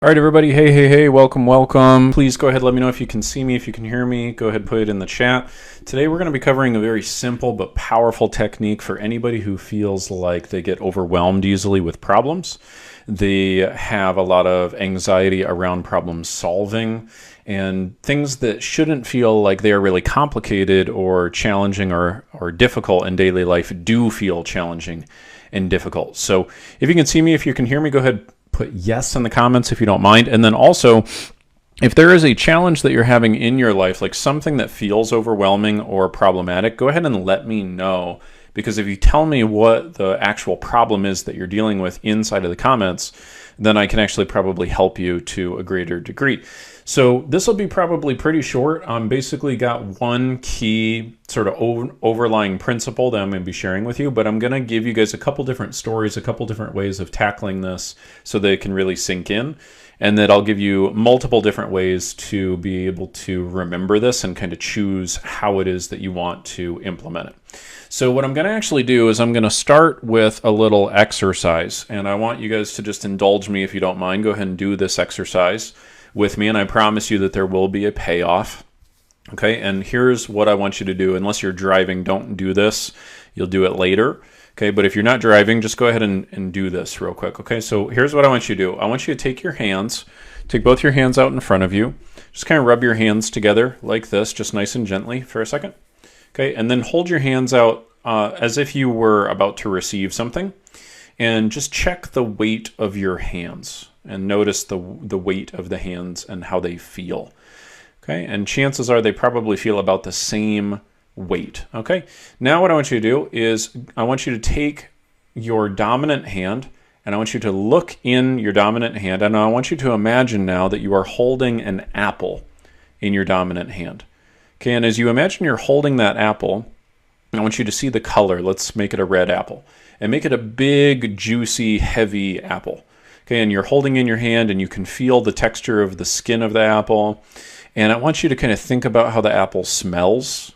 All right, everybody. Hey, welcome. Please go ahead, let me know if you can see me, if you can hear me. Go ahead, put it in the chat. Today, we're going to be covering a very simple but powerful technique for anybody who feels like they get overwhelmed easily with problems. They have a lot of anxiety around problem solving, and things that shouldn't feel like they are really complicated or challenging or difficult in daily life do feel challenging and difficult. So if you can see me, if you can hear me, go ahead, put yes in the comments if you don't mind. And then also, if there is a challenge that you're having in your life, like something that feels overwhelming or problematic, go ahead and let me know. Because if you tell me what the actual problem is that you're dealing with inside of the comments, then I can actually probably help you to a greater degree. So this will be probably pretty short. Basically got one key sort of overlying principle that I'm going to be sharing with you, but I'm going to give you guys a couple different stories, a couple different ways of tackling this so that it can really sink in, and that I'll give you multiple different ways to be able to remember this and kind of choose how it is that you want to implement it. So what I'm going to actually do is I'm going to start with a little exercise, and I want you guys to just indulge me if you don't mind. Go ahead and do this exercise with me, and I promise you that there will be a payoff. Okay, and here's what I want you to do. Unless you're driving, don't do this. You'll do it later. Okay, but if you're not driving, just go ahead and do this real quick. Okay, so here's what I want you to do. I want you to take your hands, take both your hands out in front of you. Just kind of rub your hands together like this, just nice and gently for a second. Okay, and then hold your hands out as if you were about to receive something, and just check the weight of your hands and notice the weight of the hands and how they feel. Okay, and chances are they probably feel about the same weight. Okay, now what I want you to do is I want you to take your dominant hand, and I want you to look in your dominant hand, and I want you to imagine now that you are holding an apple in your dominant hand. Okay, and as you imagine you're holding that apple, I want you to see the color. Let's make it a red apple, and make it a big, juicy, heavy apple. Okay, and you're holding in your hand, and you can feel the texture of the skin of the apple. And I want you to kind of think about how the apple smells.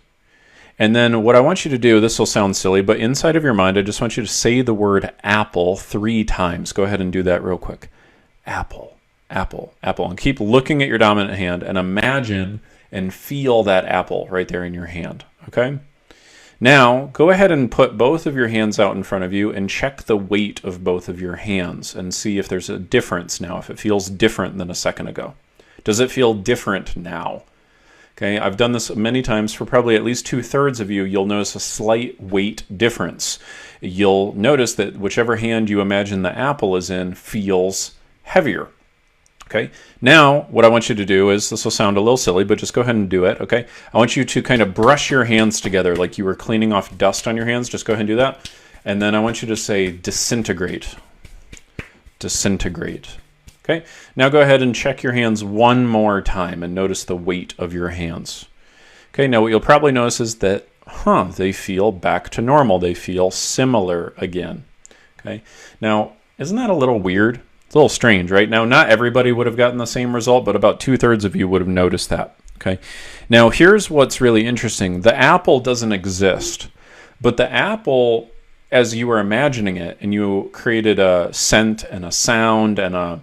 And then what I want you to do, this will sound silly, but inside of your mind, I just want you to say the word apple 3 times. Go ahead and do that real quick. Apple, apple, apple. And keep looking at your dominant hand and imagine and feel that apple right there in your hand. Okay? Now, go ahead and put both of your hands out in front of you and check the weight of both of your hands and see if there's a difference now, if it feels different than a second ago. Does it feel different now? Okay, I've done this many times. For probably at least 2/3 of you, you'll notice a slight weight difference. You'll notice that whichever hand you imagine the apple is in feels heavier. Okay, now what I want you to do is, this will sound a little silly, but just go ahead and do it, okay? I want you to kind of brush your hands together like you were cleaning off dust on your hands. Just go ahead and do that. And then I want you to say disintegrate. Disintegrate. Okay, now go ahead and check your hands one more time and notice the weight of your hands. Okay, now what you'll probably notice is that, they feel back to normal. They feel similar again. Okay, now isn't that a little weird? It's a little strange, right? Now, not everybody would have gotten the same result, but about 2/3 of you would have noticed that. Okay, now here's what's really interesting. The apple doesn't exist, but the apple, as you were imagining it, and you created a scent and a sound and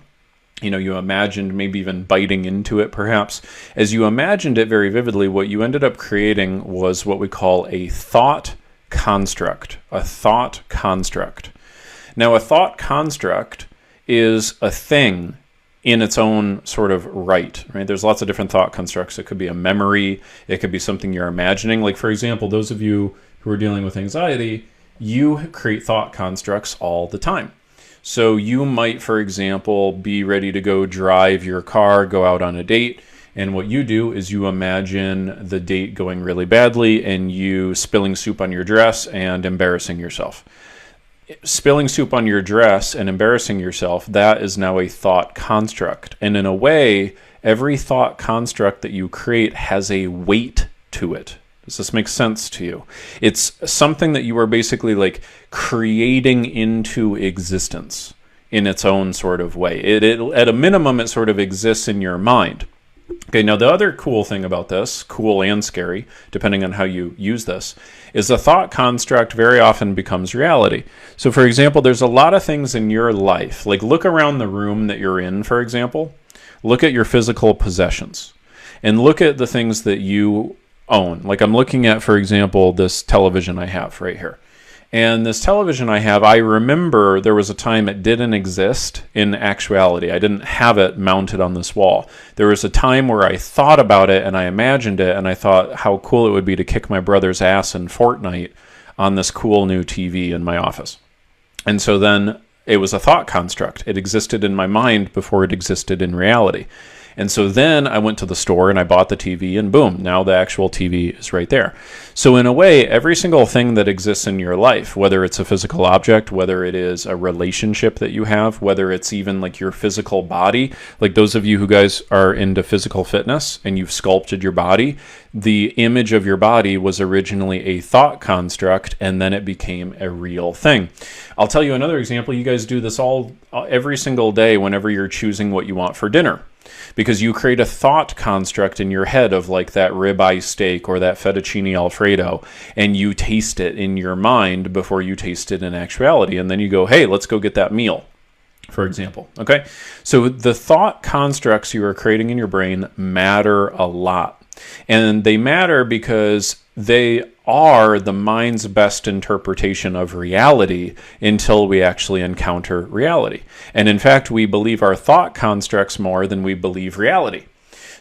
you imagined maybe even biting into it perhaps. As you imagined it very vividly, what you ended up creating was what we call a thought construct. A thought construct. Now, a thought construct is a thing in its own sort of right? There's lots of different thought constructs. It could be a memory. It could be something you're imagining. Like, for example, those of you who are dealing with anxiety, you create thought constructs all the time. So you might, for example, be ready to go drive your car, go out on a date, and what you do is you imagine the date going really badly and you spilling soup on your dress and embarrassing yourself. Spilling soup on your dress and embarrassing yourself, that is now a thought construct. And in a way, every thought construct that you create has a weight to it. Does this make sense to you? It's something that you are basically like creating into existence in its own sort of way. At a minimum, it sort of exists in your mind. Okay, now the other cool thing about this, cool and scary, depending on how you use this, is a thought construct very often becomes reality. So for example, there's a lot of things in your life, like look around the room that you're in, for example, look at your physical possessions, and look at the things that you own. Like I'm looking at, for example, this television I have right here. And this television I have, I remember there was a time it didn't exist in actuality. I didn't have it mounted on this wall. There was a time where I thought about it and I imagined it, and I thought how cool it would be to kick my brother's ass in Fortnite on this cool new TV in my office. And so then it was a thought construct. It existed in my mind before it existed in reality. And so then I went to the store and I bought the TV, and boom, now the actual TV is right there. So in a way, every single thing that exists in your life, whether it's a physical object, whether it is a relationship that you have, whether it's even like your physical body, like those of you who guys are into physical fitness and you've sculpted your body, the image of your body was originally a thought construct, and then it became a real thing. I'll tell you another example. You guys do this every single day whenever you're choosing what you want for dinner, because you create a thought construct in your head of like that ribeye steak or that fettuccine alfredo, and you taste it in your mind before you taste it in actuality, and then you go, hey, let's go get that meal, for example. Okay, so the thought constructs you are creating in your brain matter a lot. And they matter because they are the mind's best interpretation of reality until we actually encounter reality. And in fact, we believe our thought constructs more than we believe reality.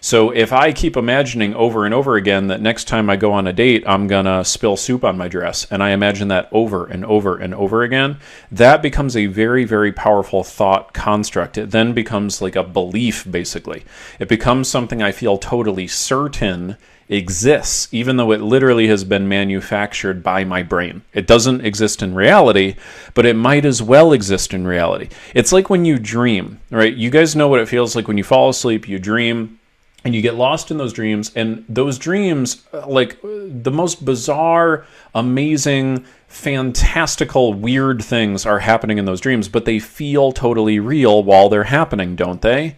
So if I keep imagining over and over again that next time I go on a date, I'm going to spill soup on my dress, and I imagine that over and over and over again, that becomes a very, very powerful thought construct. It then becomes like a belief, basically. It becomes something I feel totally certain exists, even though it literally has been manufactured by my brain. It doesn't exist in reality, but it might as well exist in reality. It's like when you dream, right? You guys know what it feels like when you fall asleep, you dream, and you get lost in those dreams, and those dreams, like the most bizarre, amazing, fantastical, weird things are happening in those dreams, but they feel totally real while they're happening, don't they?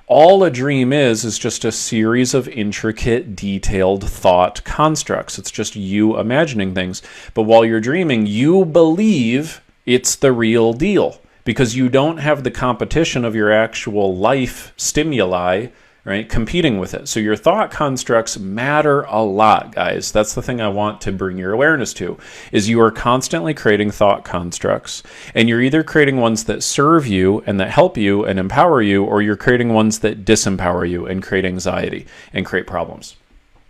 All a dream is just a series of intricate, detailed thought constructs. It's just you imagining things. But while you're dreaming, you believe it's the real deal because you don't have the competition of your actual life stimuli, right, competing with it. So your thought constructs matter a lot, guys. That's the thing I want to bring your awareness to, is you are constantly creating thought constructs, and you're either creating ones that serve you and that help you and empower you, or you're creating ones that disempower you and create anxiety and create problems.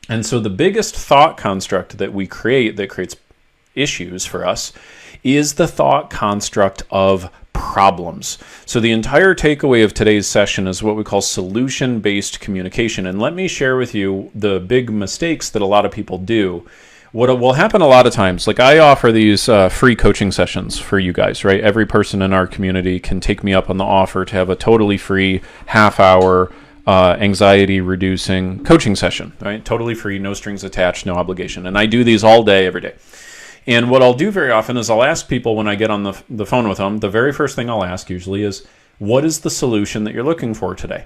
And so the biggest thought construct that we create that creates issues for us is the thought construct of problems. So the entire takeaway of today's session is what we call solution-based communication. And let me share with you the big mistakes that a lot of people do. What will happen a lot of times, like I offer these free coaching sessions for you guys, right? Every person in our community can take me up on the offer to have a totally free half-hour anxiety-reducing coaching session, right? Totally free, no strings attached, no obligation. And I do these all day, every day. And what I'll do very often is I'll ask people when I get on the phone with them, the very first thing I'll ask usually is, what is the solution that you're looking for today?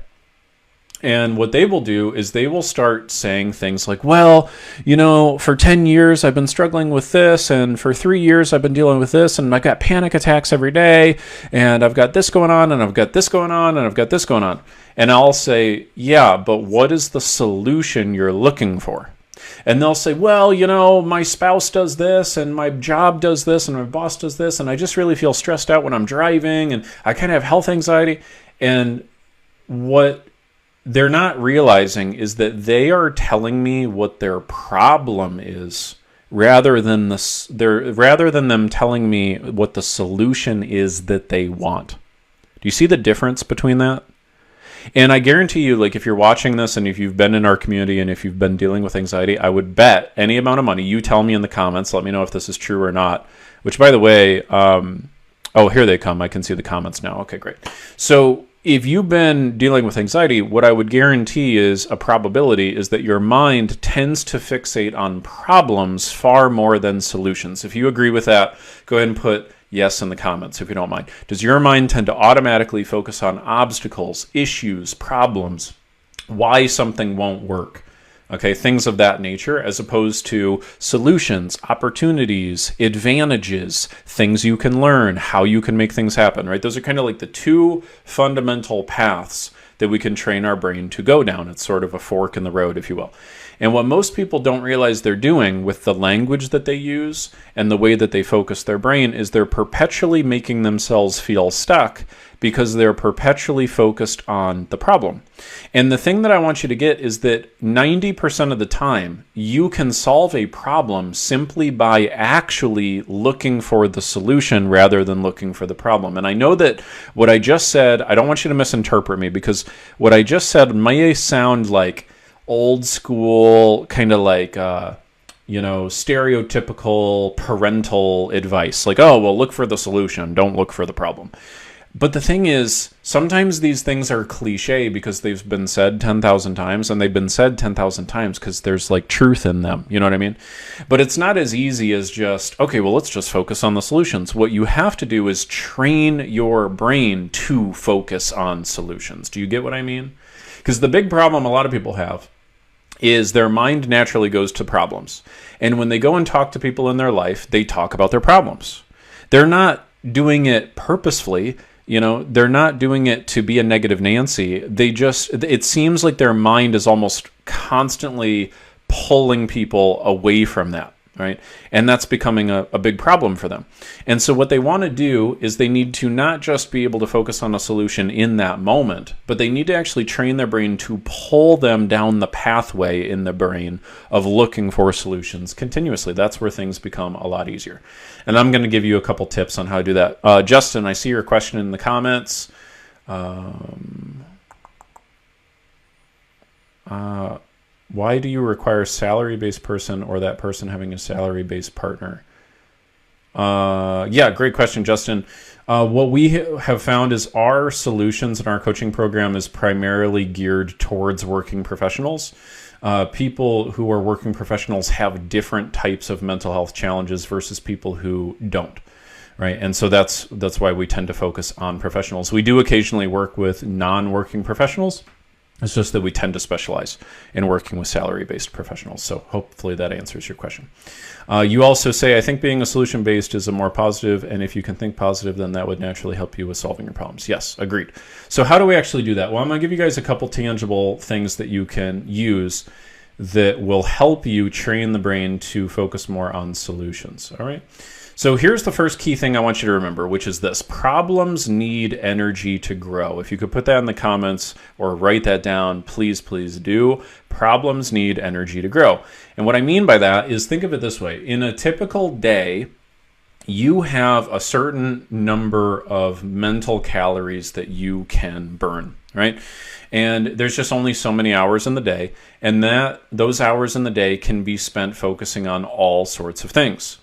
And what they will do is they will start saying things like, well, you know, for 10 years I've been struggling with this, and for 3 years I've been dealing with this, and I've got panic attacks every day, and I've got this going on, and I've got this going on, and I've got this going on. And I'll say, yeah, but what is the solution you're looking for? And they'll say, well, you know, my spouse does this, and my job does this, and my boss does this, and I just really feel stressed out when I'm driving, and I kind of have health anxiety. And what they're not realizing is that they are telling me what their problem is, rather than them telling me what the solution is that they want. Do you see the difference between that? And I guarantee you, like, if you're watching this and if you've been in our community and if you've been dealing with anxiety, I would bet any amount of money. You tell me in the comments. Let me know if this is true or not. Which, by the way, oh, here they come. I can see the comments now. Okay, great. So if you've been dealing with anxiety, what I would guarantee is a probability is that your mind tends to fixate on problems far more than solutions. If you agree with that, go ahead and put yes in the comments if you don't mind. Does your mind tend to automatically focus on obstacles, issues, problems, why something won't work. Okay, things of that nature, as opposed to solutions, opportunities, advantages, things you can learn, how you can make things happen, right? Those are kind of like the two fundamental paths that we can train our brain to go down. It's sort of a fork in the road, if you will. And what most people don't realize they're doing with the language that they use and the way that they focus their brain is they're perpetually making themselves feel stuck because they're perpetually focused on the problem. And the thing that I want you to get is that 90% of the time, you can solve a problem simply by actually looking for the solution rather than looking for the problem. And I know that what I just said, I don't want you to misinterpret me, because what I just said may sound like old school, kind of like, stereotypical parental advice. Like, oh, well, look for the solution, don't look for the problem. But the thing is, sometimes these things are cliche because they've been said 10,000 times, and they've been said 10,000 times because there's like truth in them. You know what I mean? But it's not as easy as just, okay, well, let's just focus on the solutions. What you have to do is train your brain to focus on solutions. Do you get what I mean? Because the big problem a lot of people have is their mind naturally goes to problems. And when they go and talk to people in their life, they talk about their problems. They're not doing it purposefully. They're not doing it to be a negative Nancy. It seems like their mind is almost constantly pulling people away from that, right? And that's becoming a big problem for them. And so what they want to do is they need to not just be able to focus on a solution in that moment, but they need to actually train their brain to pull them down the pathway in the brain of looking for solutions continuously. That's where things become a lot easier. And I'm going to give you a couple tips on how to do that. Justin, I see your question in the comments. Why do you require a salary-based person or that person having a salary-based partner? Yeah, great question, Justin. What we have found is our solutions in our coaching program is primarily geared towards working professionals. People who are working professionals have different types of mental health challenges versus people who don't, right? And so that's why we tend to focus on professionals. We do occasionally work with non-working professionals. It's just that we tend to specialize in working with salary-based professionals. So hopefully that answers your question. You also say, I think being a solution-based is a more positive, and if you can think positive, then that would naturally help you with solving your problems. Yes, agreed. So how do we actually do that? Well, I'm going to give you guys a couple tangible things that you can use that will help you train the brain to focus more on solutions. All right. So here's the first key thing I want you to remember, which is this: problems need energy to grow. If you could put that in the comments or write that down, please, please do. Problems need energy to grow. And what I mean by that is, think of it this way. In a typical day, you have a certain number of mental calories that you can burn, right? And there's just only so many hours in the day, and those hours in the day can be spent focusing on all sorts of things.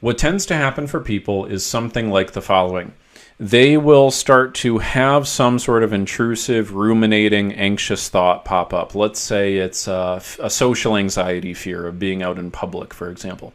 What tends to happen for people is something like the following. They will start to have some sort of intrusive, ruminating, anxious thought pop up. Let's say it's a social anxiety fear of being out in public, for example.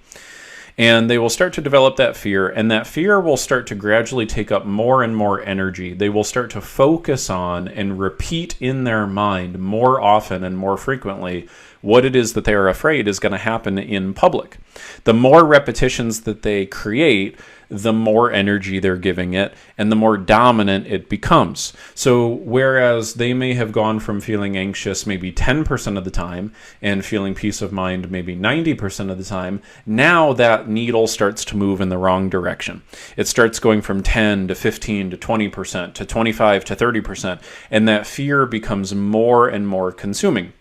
And they will start to develop that fear, and that fear will start to gradually take up more and more energy. They will start to focus on and repeat in their mind more often and more frequently what it is that they are afraid is going to happen in public. The more repetitions that they create, the more energy they're giving it, and the more dominant it becomes. So whereas they may have gone from feeling anxious maybe 10% of the time and feeling peace of mind maybe 90% of the time, now that needle starts to move in the wrong direction. It starts going from 10 to 15 to 20% to 25 to 30%, and that fear becomes more and more consuming.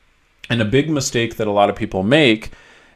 And a big mistake that a lot of people make,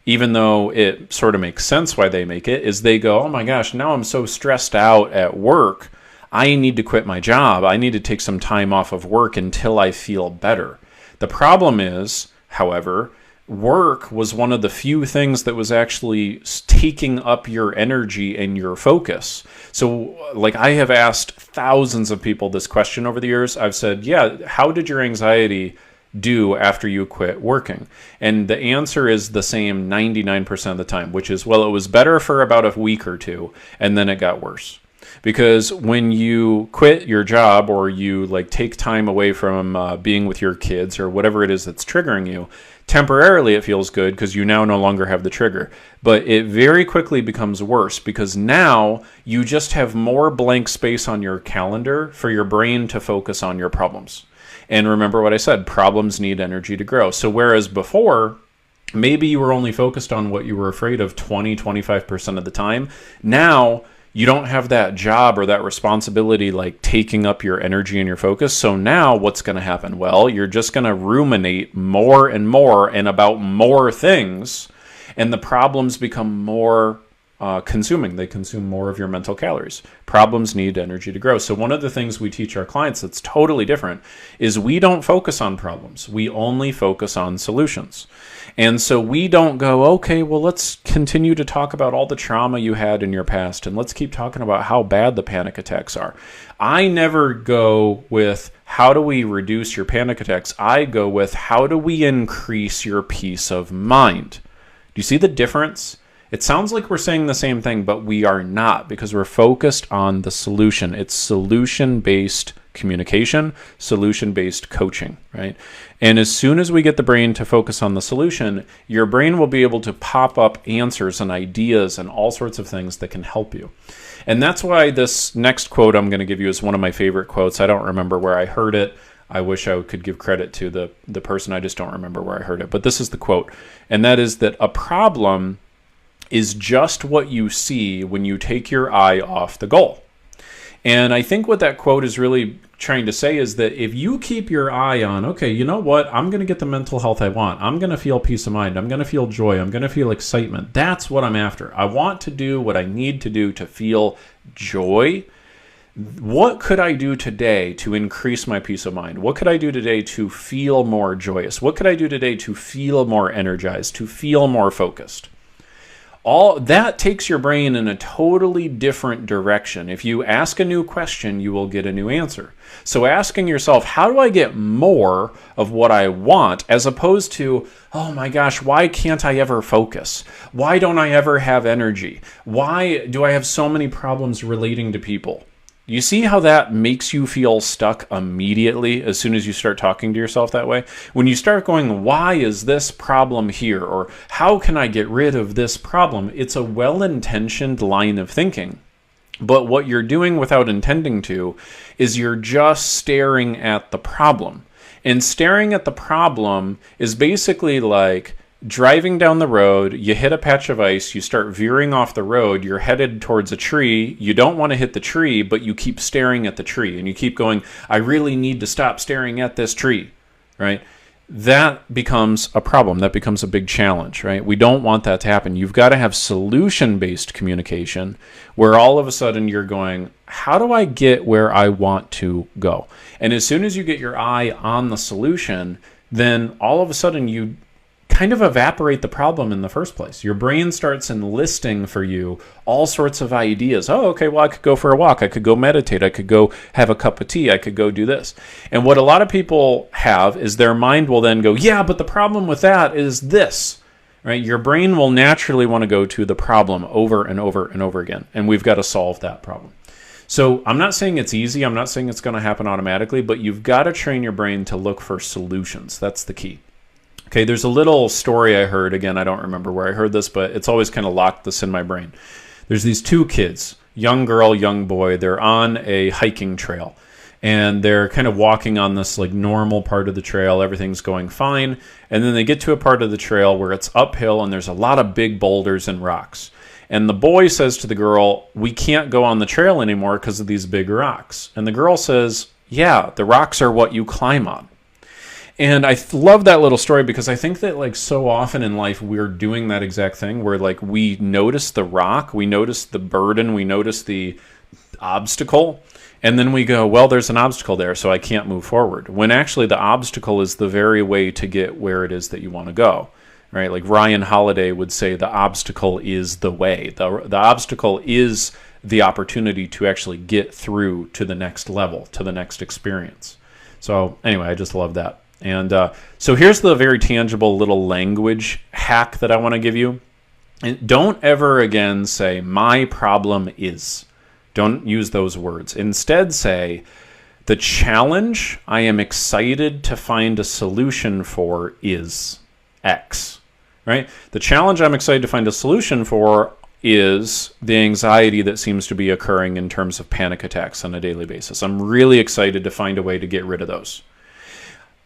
even though it sort of makes sense why they make it, is they go, oh my gosh, now I'm so stressed out at work, I need to quit my job. I need to take some time off of work until I feel better. The problem is, however, work was one of the few things that was actually taking up your energy and your focus. So, like, I have asked thousands of people this question over the years. I've said, yeah, how did your anxiety do after you quit working? And the answer is the same 99% of the time, which is, well, it was better for about a week or two, and then it got worse. Because when you quit your job or you like take time away from being with your kids or whatever it is that's triggering you, temporarily it feels good because you now no longer have the trigger. But it very quickly becomes worse because now you just have more blank space on your calendar for your brain to focus on your problems. And remember what I said, problems need energy to grow. So whereas before, maybe you were only focused on what you were afraid of 20-25% of the time, now you don't have that job or that responsibility like taking up your energy and your focus. So now what's going to happen? Well, you're just going to ruminate more and more and about more things, and the problems become more consuming. They consume more of your mental calories. Problems need energy to grow. So one of the things we teach our clients that's totally different is we don't focus on problems. We only focus on solutions. And so we don't go, okay, well, let's continue to talk about all the trauma you had in your past, and let's keep talking about how bad the panic attacks are. I never go with, how do we reduce your panic attacks? I go with, how do we increase your peace of mind? Do you see the difference? It sounds like we're saying the same thing, but we are not, because we're focused on the solution. It's solution-based communication, solution-based coaching, right? And as soon as we get the brain to focus on the solution, your brain will be able to pop up answers and ideas and all sorts of things that can help you. And that's why this next quote I'm going to give you is one of my favorite quotes. I don't remember where I heard it. I wish I could give credit to the person. I just don't remember where I heard it. But this is the quote, and that is that a problem is just what you see when you take your eye off the goal. And I think what that quote is really trying to say is that if you keep your eye on, okay, you know what, I'm going to get the mental health I want. I'm going to feel peace of mind. I'm going to feel joy. I'm going to feel excitement. That's what I'm after. I want to do what I need to do to feel joy. What could I do today to increase my peace of mind? What could I do today to feel more joyous? What could I do today to feel more energized, to feel more focused? All that takes your brain in a totally different direction. If you ask a new question, you will get a new answer. So asking yourself, how do I get more of what I want, as opposed to, oh my gosh, why can't I ever focus? Why don't I ever have energy? Why do I have so many problems relating to people? You see how that makes you feel stuck immediately as soon as you start talking to yourself that way? When you start going, why is this problem here? Or how can I get rid of this problem? It's a well-intentioned line of thinking. But what you're doing without intending to is you're just staring at the problem. And staring at the problem is basically like driving down the road, you hit a patch of ice, you start veering off the road, you're headed towards a tree, you don't want to hit the tree, but you keep staring at the tree, and you keep going, I really need to stop staring at this tree, right? That becomes a problem. That becomes a big challenge, right? We don't want that to happen. You've got to have solution-based communication where all of a sudden you're going, how do I get where I want to go? And as soon as you get your eye on the solution, then all of a sudden you kind of evaporate the problem in the first place. Your brain starts enlisting for you all sorts of ideas. Oh, okay, well, I could go for a walk. I could go meditate. I could go have a cup of tea. I could go do this. And what a lot of people have is their mind will then go, yeah, but the problem with that is this, right? Your brain will naturally want to go to the problem over and over and over again. And we've got to solve that problem. So I'm not saying it's easy. I'm not saying it's going to happen automatically, but you've got to train your brain to look for solutions. That's the key. Okay, there's a little story I heard. Again, I don't remember where I heard this, but it's always kind of locked this in my brain. There's these two kids, young girl, young boy. They're on a hiking trail, and they're kind of walking on this like normal part of the trail. Everything's going fine, and then they get to a part of the trail where it's uphill, and there's a lot of big boulders and rocks. And the boy says to the girl, we can't go on the trail anymore because of these big rocks. And the girl says, yeah, the rocks are what you climb on. And I love that little story because I think that like so often in life we're doing that exact thing where like we notice the rock, we notice the burden, we notice the obstacle, and then we go, well, there's an obstacle there, so I can't move forward. When actually the obstacle is the very way to get where it is that you want to go, right? Like Ryan Holiday would say, the obstacle is the way. The obstacle is the opportunity to actually get through to the next level, to the next experience. So anyway, I just love that. And so here's the very tangible little language hack that I want to give you. And don't ever again say, my problem is. Don't use those words. Instead say, the challenge I am excited to find a solution for is X, right? The challenge I'm excited to find a solution for is the anxiety that seems to be occurring in terms of panic attacks on a daily basis. I'm really excited to find a way to get rid of those.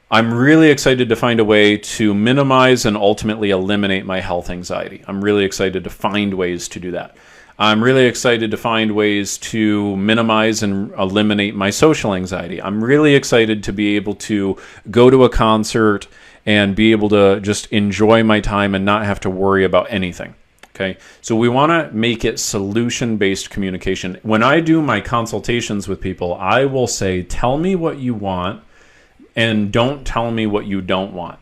I'm really excited to find a way to minimize and ultimately eliminate my health anxiety. I'm really excited to find ways to do that. I'm really excited to find ways to minimize and eliminate my social anxiety. I'm really excited to be able to go to a concert and be able to just enjoy my time and not have to worry about anything. Okay, so we want to make it solution-based communication. When I do my consultations with people, I will say, tell me what you want and don't tell me what you don't want.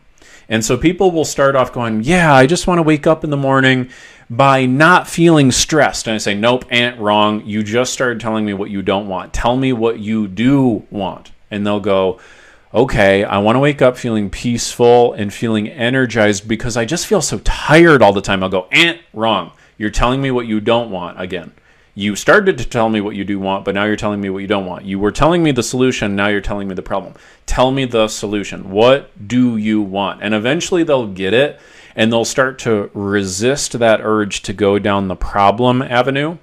And so people will start off going, yeah, I just want to wake up in the morning by not feeling stressed. And I say, nope, wrong. You just started telling me what you don't want. Tell me what you do want. And they'll go, okay, I want to wake up feeling peaceful and feeling energized because I just feel so tired all the time. I'll go, wrong. You're telling me what you don't want again. You started to tell me what you do want, but now you're telling me what you don't want. You were telling me the solution, now you're telling me the problem. Tell me the solution. What do you want? And eventually they'll get it, and they'll start to resist that urge to go down the problem avenue,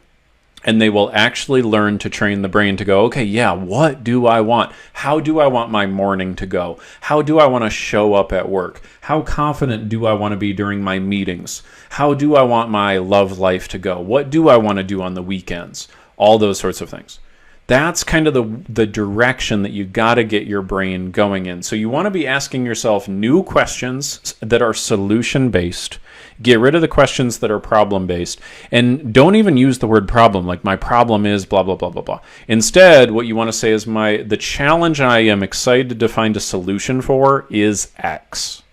and they will actually learn to train the brain to go, okay, yeah, what do I want? How do I want my morning to go? How do I want to show up at work? How confident do I want to be during my meetings? How do I want my love life to go? What do I want to do on the weekends? All those sorts of things. That's kind of the direction that you got to get your brain going in. So you want to be asking yourself new questions that are solution-based. Get rid of the questions that are problem-based. And don't even use the word problem, like my problem is blah, blah, blah, blah, blah. Instead, what you want to say is the challenge I am excited to find a solution for is X.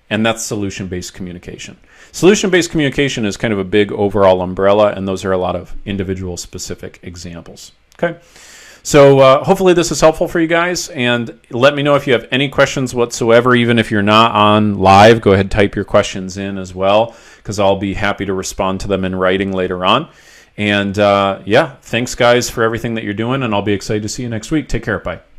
And that's solution-based communication. Solution-based communication is kind of a big overall umbrella, and those are a lot of individual specific examples. Okay, so hopefully this is helpful for you guys, and let me know if you have any questions whatsoever. Even if you're not on live, go ahead and type your questions in as well, because I'll be happy to respond to them in writing later on. And yeah, thanks guys for everything that you're doing, and I'll be excited to see you next week. Take care. Bye.